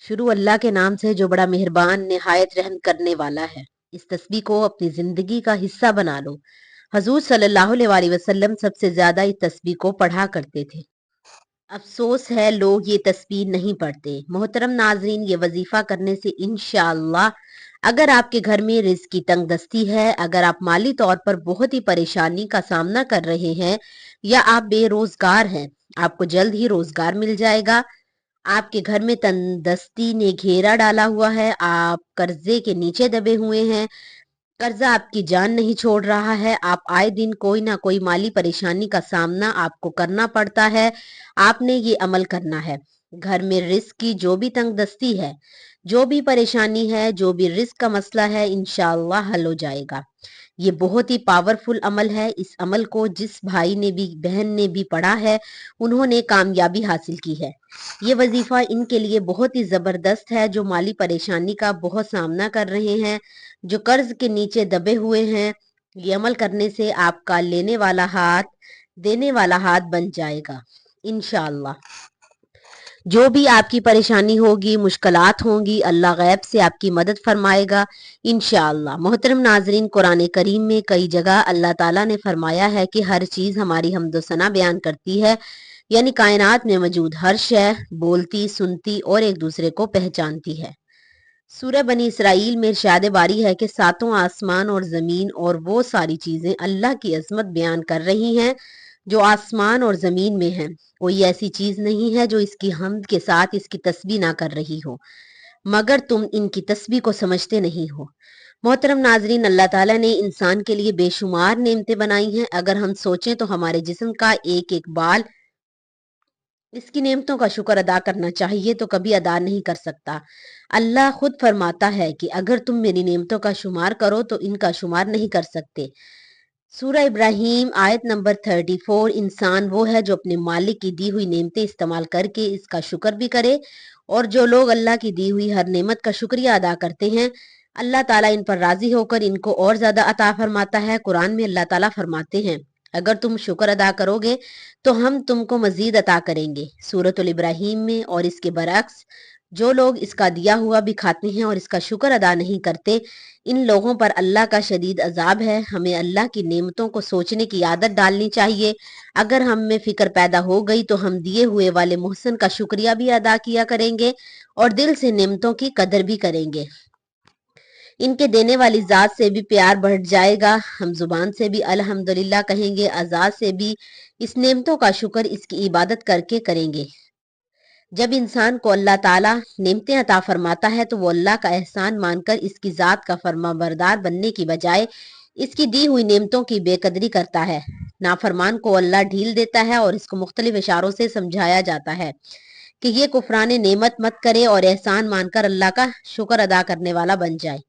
शुरू अल्लाह के नाम से जो बड़ा मेहरबान निहायत रहम करने वाला है। इस तस्बीह को अपनी जिंदगी का हिस्सा बना लो। हजूर सल्लल्लाहु अलैहि वसल्लम सबसे ज्यादा इस तस्बीह को पढ़ा करते थे। अफसोस है लोग ये तस्बीह नहीं पढ़ते। मोहतरम नाजरीन, ये वजीफा करने से इंशाअल्लाह अगर आपके घर में रिज्क की तंगदस्ती है, अगर आप माली तौर पर बहुत ही परेशानी का सामना कर रहे हैं या आप बेरोजगार हैं, आपको जल्द ही रोजगार मिल जाएगा। आपके घर में तंदस्ती ने घेरा डाला हुआ है, आप कर्जे के नीचे दबे हुए हैं, कर्जा आपकी जान नहीं छोड़ रहा है, आप आए दिन कोई ना कोई माली परेशानी का सामना आपको करना पड़ता है। आपने ये अमल करना है। घर में रिस्क की जो भी तंगदस्ती है, जो भी परेशानी है, जो भी रिस्क का मसला है, इंशाअल्लाह हल हो जाएगा। ये बहुत ही पावरफुल अमल है। इस अमल को जिस भाई ने भी, बहन ने भी पढ़ा है, उन्होंने कामयाबी हासिल की है। ये वजीफा इनके लिए बहुत ही जबरदस्त है जो माली परेशानी का बहुत सामना कर रहे हैं, जो कर्ज के नीचे दबे हुए हैं। ये अमल करने से आपका लेने वाला हाथ देने वाला हाथ बन जाएगा इंशाअल्लाह। जो भी आपकी परेशानी होगी, मुश्किलात होंगी, अल्लाह गैब से आपकी मदद फरमाएगा इंशाअल्लाह। मोहतरम नाजरीन, कुरान करीम में कई जगह अल्लाह ताला ने फरमाया है कि हर चीज़ हमारी हम्दो सना बयान करती है, यानी कायनात में मौजूद हर शय बोलती, सुनती और एक दूसरे को पहचानती है। सूरह बनी इसराइल में इरशाद बारी है कि सातों आसमान और ज़मीन और वो सारी चीज़ें अल्लाह की अज़मत बयान कर रही हैं जो आसमान और ज़मीन में हैं। कोई ऐसी चीज़ नहीं है जो इसकी हम्द के साथ इसकी तस्बीह ना कर रही हो, मगर तुम इनकी तस्बीह को समझते नहीं हो। मोहतरम नाजरीन, अल्लाह ताला ने इंसान के लिए बेशुमार नेमतें बनाई हैं। अगर हम सोचें तो हमारे जिस्म का एक एक बाल इसकी नेमतों का शुक्र अदा करना चाहिए तो कभी अदा नहीं कर सकता। अल्लाह खुद फरमाता है कि अगर तुम मेरी नेमतों का शुमार करो तो इनका शुमार नहीं कर सकते। सूरह इब्राहिम आयत नंबर 34। इंसान वो है जो अपने मालिक की दी हुई नेमतें इस्तेमाल करके इसका शुक्र भी करे, और जो लोग अल्लाह की दी हुई हर नेमत का शुक्रिया अदा करते हैं, अल्लाह ताला इन पर राजी होकर इनको और ज्यादा अता फरमाता है। कुरान में अल्लाह ताला फरमाते हैं, अगर तुम शुक्र अदा करोगे तो हम तुमको मजीद अता करेंगे। सूरतुल इब्राहिम में। और इसके बरक्स जो लोग इसका दिया हुआ भी खाते हैं और इसका शुक्र अदा नहीं करते, इन लोगों पर अल्लाह का शदीद अजाब है। हमें अल्लाह की नेमतों को सोचने की आदत डालनी चाहिए। अगर हम में फिक्र पैदा हो गई तो हम दिए हुए वाले मोहसन का शुक्रिया भी अदा किया करेंगे और दिल से नेमतों की कदर भी करेंगे। इनके देने वाली जात से भी प्यार बढ़ जाएगा। हम जुबान से भी अल्हम्दुलिल्लाह कहेंगे, आजाद से भी इस नेमतों का शुक्र इसकी इबादत करके करेंगे। जब इंसान को अल्लाह ताला नेमतें अता फरमाता है तो वो अल्लाह का एहसान मानकर इसकी जात का फरमाबरदार बनने की बजाय इसकी दी हुई नेमतों की बेकदरी करता है। नाफरमान को अल्लाह ढील देता है और इसको मुख्तलिफ इशारों से समझाया जाता है कि ये कुफरान नेमत मत करे और एहसान मानकर अल्लाह का शुक्र अदा करने वाला बन जाए।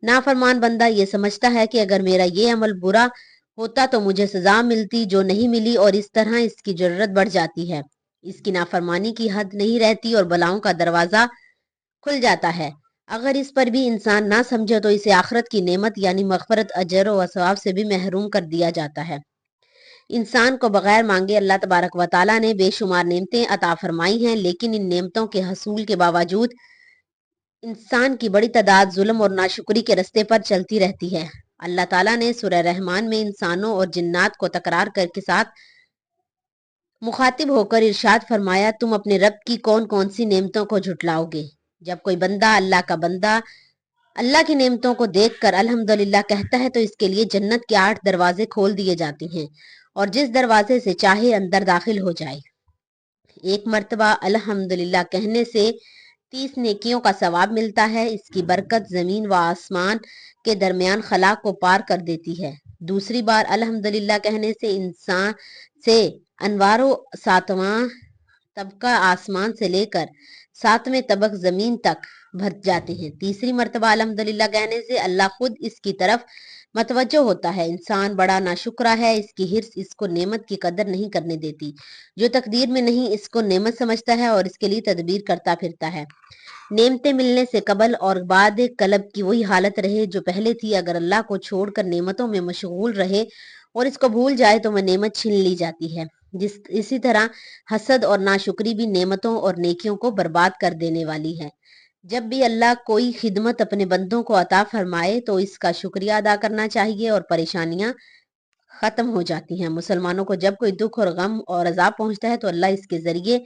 नाफरमान बंदा ये समझता है कि अगर मेरा ये अमल बुरा होता तो मुझे सजा मिलती, जो नहीं मिली, और इस तरह इसकी जरूरत बढ़ जाती है। इसकी नाफरमानी की हद नहीं रहती और बलाओं का दरवाजा खुल जाता है। अगर इस पर भी इंसान ना समझे तो इसे आखिरत की नेमत यानी मगफरत, अजर व सवाब से भी महरूम कर दिया जाता है। इंसान को बगैर मांगे अल्लाह तबारक व ताला ने बेशुमार नेमतें अता फरमाई हैं, लेकिन इन नेमतों के हसूल के बावजूद इंसान की बड़ी तादाद जुल्म और नाशुक्री के रस्ते पर चलती रहती है। अल्लाह ताला ने सूरह रहमान में इंसानों और जिन्नात को तकरार के साथ मुखातिब होकर इरशाद फरमाया, तुम अपने रब की कौन कौन सी नेमतों को झुटलाओगे। जब कोई बंदा अल्लाह की नेमतों को देखकर अल्हम्दुलिल्लाह कहता है तो इसके लिए जन्नत के 8 दरवाजे खोल दिए जाते हैं और जिस दरवाजे से चाहे अंदर दाखिल हो जाए। एक मर्तबा अल्हम्दुलिल्लाह कहने से 30 नेकियों का सवाब मिलता है। इसकी बरकत जमीन व आसमान के दरमियान खला को पार कर देती है। दूसरी बार अल्हम्दुलिल्लाह कहने से इंसान से अनवारो सातवां तबका आसमान से लेकर 7वें तबक जमीन तक भर जाते हैं। तीसरी मर्तबा अल्हम्दुलिल्लाह कहने से अल्लाह खुद इसकी तरफ मतवज्जो होता है। इंसान बड़ा नाशुक्रा है, इसकी हिर्स इसको नेमत की कदर नहीं करने देती। जो तकदीर में नहीं इसको नेमत समझता है और इसके लिए तदबीर करता फिरता है। नेमतें मिलने से कबल और बाद कलब की वही हालत रहे जो पहले थी। अगर अल्लाह को छोड़कर नेमतों में मशगूल रहे اور اس کو بھول جائے تو وہ نعمت چھین لی جاتی ہے۔ اسی طرح حسد اور ناشکری بھی نعمتوں اور نیکیوں کو برباد کر دینے والی ہے۔ جب بھی اللہ کوئی خدمت اپنے بندوں کو عطا فرمائے تو اس کا شکریہ ادا کرنا چاہیے اور پریشانیاں ختم ہو جاتی ہیں۔ مسلمانوں کو جب کوئی دکھ اور غم اور عذاب پہنچتا ہے تو اللہ اس کے ذریعے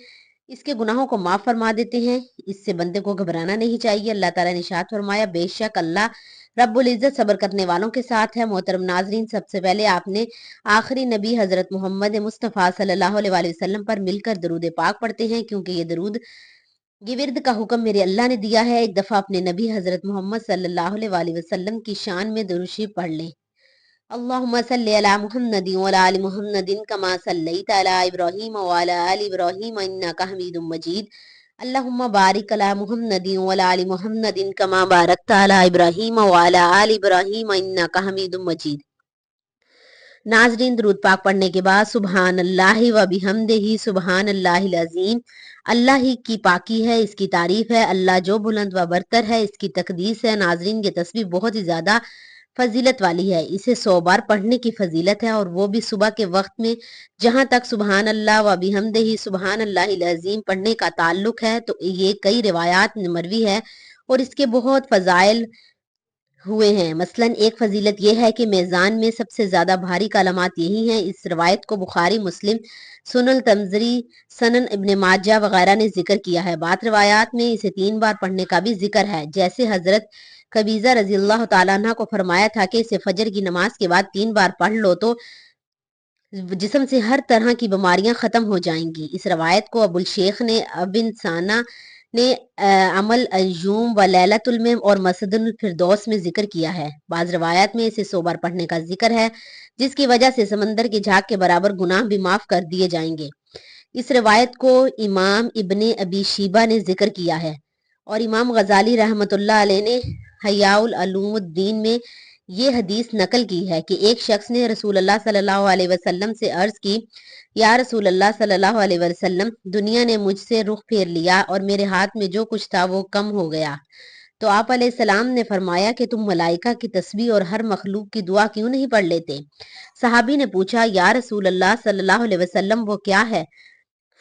اس کے گناہوں کو معاف فرما دیتے ہیں۔ اس سے بندے کو گھبرانا نہیں چاہیے۔ اللہ تعالیٰ نے ارشاد فرمایا، بے شک اللہ رب العزت صبر کرنے والوں کے ساتھ ہے۔ محترم ناظرین، سب سے پہلے آپ نے آخری نبی حضرت محمد مصطفیٰ صلی اللہ علیہ وآلہ وسلم پر مل کر درود پاک پڑھتے ہیں، کیونکہ یہ ورد کا حکم میرے اللہ نے دیا ہے۔ ایک دفعہ اپنے نبی حضرت محمد صلی اللہ علیہ وآلہ وسلم کی شان میں درود شریف پڑھ لیں۔ اللہم صلی علی محمد وعلی آل محمد کما صلیت علی ابراہیم وعلی آل ابراہیم انک حمید مجید۔ اللہم بارک علی محمد وعلی آل محمد کما بارکت علی ابراہیم وعلی آل ابراہیم انک حمید مجید۔ ناظرین، درود پاک پڑھنے کے بعد سبحان اللہ و بحمدہ سبحان اللہ العظیم، اللہ ہی کی پاکی ہے، اس کی تعریف ہے، اللہ جو بلند و برتر ہے، اس کی تقدیس ہے۔ ناظرین، یہ تسبیح بہت ہی زیادہ فضیلت والی ہے، اسے 100 بار پڑھنے کی فضیلت ہے، اور وہ بھی صبح کے وقت میں۔ جہاں تک سبحان اللہ و بحمدہ سبحان اللہ العظیم پڑھنے کا تعلق ہے تو یہ کئی روایات میں مروی ہے اور اس کے بہت فضائل ہوئے ہیں۔ مثلا ایک فضیلت یہ ہے کہ میزان میں سب سے زیادہ بھاری کلمات یہی ہیں۔ اس روایت کو بخاری، مسلم، سنن ترمذی، سنن ابن ماجہ وغیرہ نے ذکر کیا ہے۔ بعض روایات میں اسے 3 بار پڑھنے کا بھی ذکر ہے، جیسے حضرت قبیضہ رضی اللہ تعالیٰ عنہ کو فرمایا تھا کہ اسے فجر کی نماز کے بعد 3 بار پڑھ لو تو جسم سے ہر طرح کی بیماریاں ختم ہو جائیں گی۔ اس روایت کو ابو الشیخ نے، ابن سانہ نے عمل الجوم و لیلۃ المم اور مسد الفردوس میں ذکر کیا ہے۔ بعض روایات میں اسے 100 بار پڑھنے کا ذکر ہے، جس کی وجہ سے سمندر کے جھاگ کے برابر گناہ بھی معاف کر دیے جائیں گے۔ اس روایت کو امام ابن ابی شیبہ نے ذکر کیا ہے، اور امام غزالی رحمۃ اللہ علیہ نے احیاء العلوم الدین میں یہ حدیث نقل کی ہے کہ ایک شخص نے رسول اللہ صلی اللہ علیہ وسلم سے عرض کی، یا رسول اللہ صلی اللہ علیہ وسلم، دنیا نے مجھ سے رخ پھیر لیا اور میرے ہاتھ میں جو کچھ تھا وہ کم ہو گیا۔ تو آپ علیہ السلام نے فرمایا کہ تم ملائکہ کی تسبیح اور ہر مخلوق کی دعا کیوں نہیں پڑھ لیتے؟ صحابی نے پوچھا، یا رسول اللہ صلی اللہ علیہ وسلم، وہ کیا ہے؟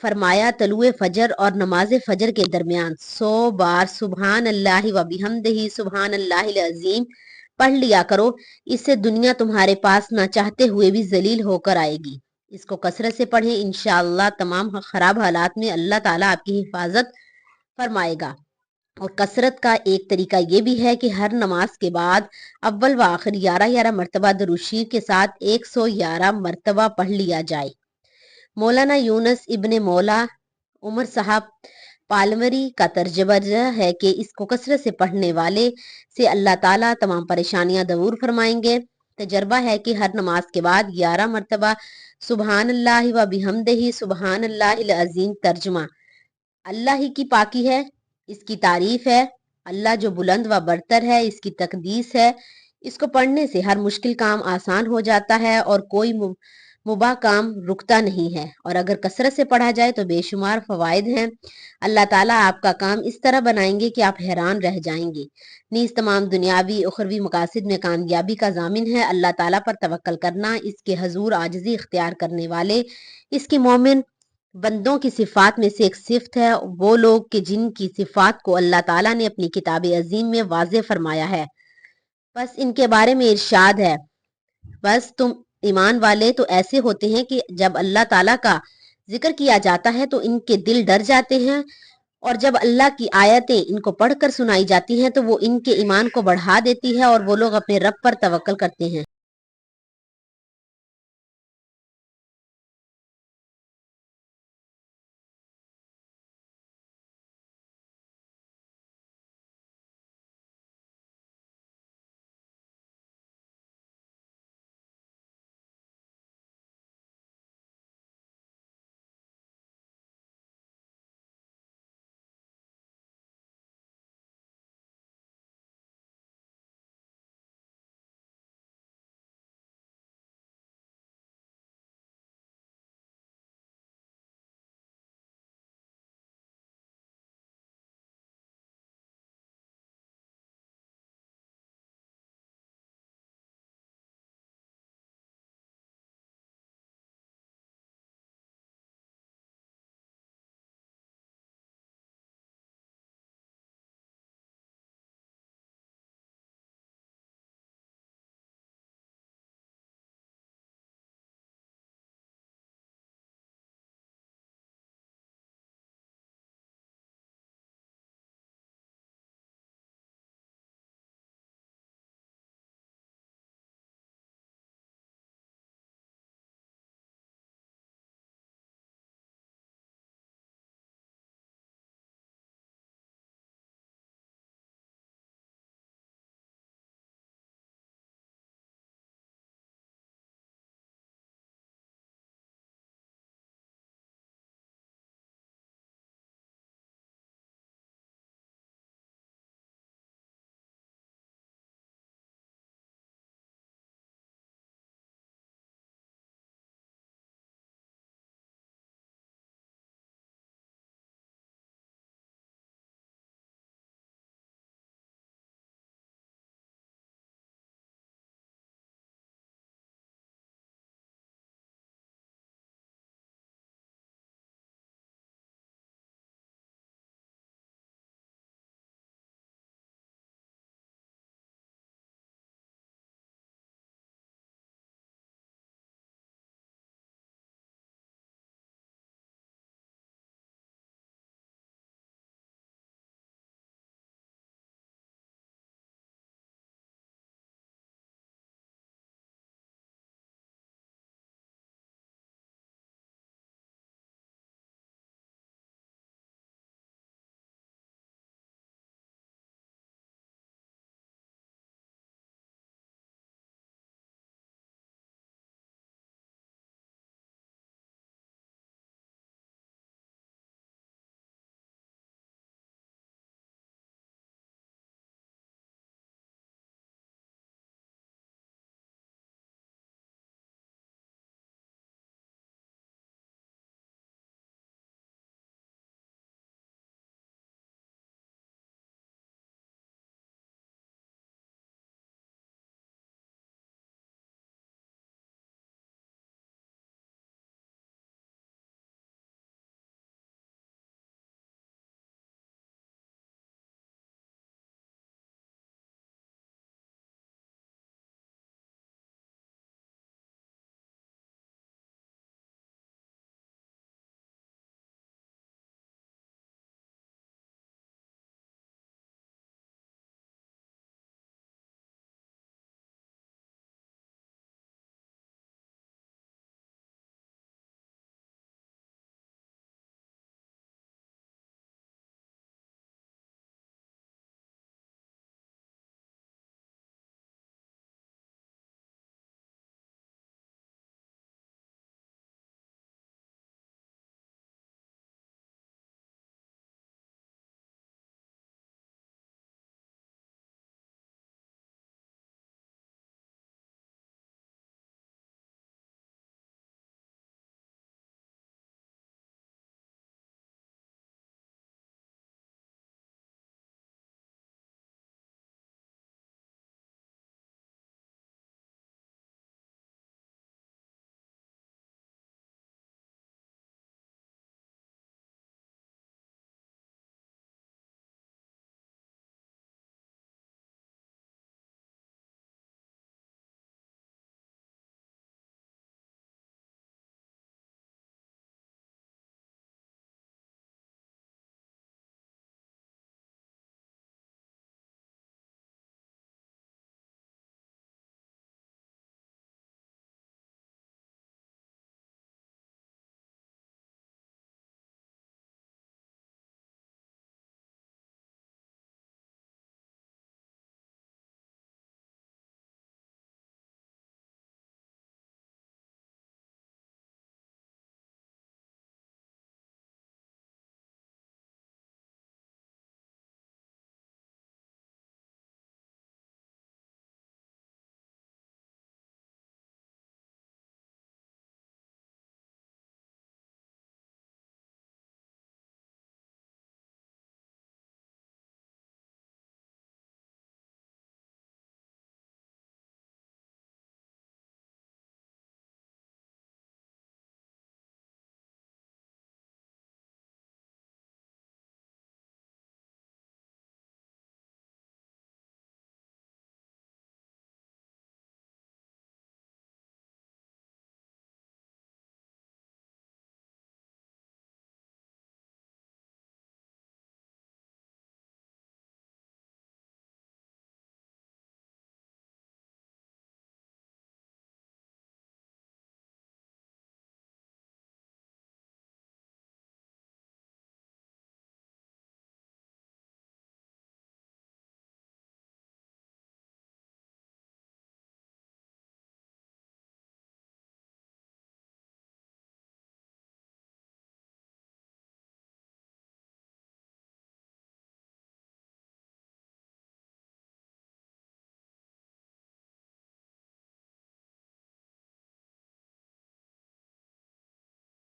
فرمایا، طلوع فجر اور نماز فجر کے درمیان 100 بار سبحان اللہ و بحمدہ سبحان اللہ العظیم پڑھ لیا کرو، اس سے دنیا تمہارے پاس نہ چاہتے ہوئے بھی ذلیل ہو کر آئے گی۔ اس کو کثرت سے پڑھیں، انشاءاللہ تمام خراب حالات میں اللہ تعالیٰ آپ کی حفاظت فرمائے گا۔ اور کثرت کا ایک طریقہ یہ بھی ہے کہ ہر نماز کے بعد اول و آخر 11 مرتبہ درود شریف کے ساتھ 111 مرتبہ پڑھ لیا جائے۔ مولانا یونس ابن مولا عمر صاحب پالمری کا ترجمہ ہے کہ اس کو کثرت سے پڑھنے والے سے اللہ تعالیٰ تمام پریشانیاں دور فرمائیں گے۔ تجربہ ہے کہ ہر نماز کے بعد 11 مرتبہ سبحان اللہ و بحمدہ سبحان اللہ العظیم۔ ترجمہ: اللہ ہی کی پاکی ہے، اس کی تعریف ہے، اللہ جو بلند و برتر ہے، اس کی تقدیس ہے۔ اس کو پڑھنے سے ہر مشکل کام آسان ہو جاتا ہے اور کوئی مباح کام رکتا نہیں ہے، اور اگر کثرت سے پڑھا جائے تو بے شمار فوائد ہیں۔ اللہ تعالیٰ آپ کا کام اس طرح بنائیں گے کہ آپ حیران رہ جائیں گے۔ نیز تمام دنیاوی اخروی مقاصد میں کامیابی کا ضامن ہے۔ اللہ تعالیٰ پر توکل کرنا، اس کے حضور عاجزی اختیار کرنے والے اس کے مومن بندوں کی صفات میں سے ایک صفت ہے، وہ لوگ کہ جن کی صفات کو اللہ تعالیٰ نے اپنی کتاب عظیم میں واضح فرمایا ہے۔ بس ان کے بارے میں ارشاد ہے، بس تم ایمان والے تو ایسے ہوتے ہیں کہ جب اللہ تعالیٰ کا ذکر کیا جاتا ہے تو ان کے دل ڈر جاتے ہیں، اور جب اللہ کی آیتیں ان کو پڑھ کر سنائی جاتی ہیں تو وہ ان کے ایمان کو بڑھا دیتی ہے، اور وہ لوگ اپنے رب پر توکل کرتے ہیں۔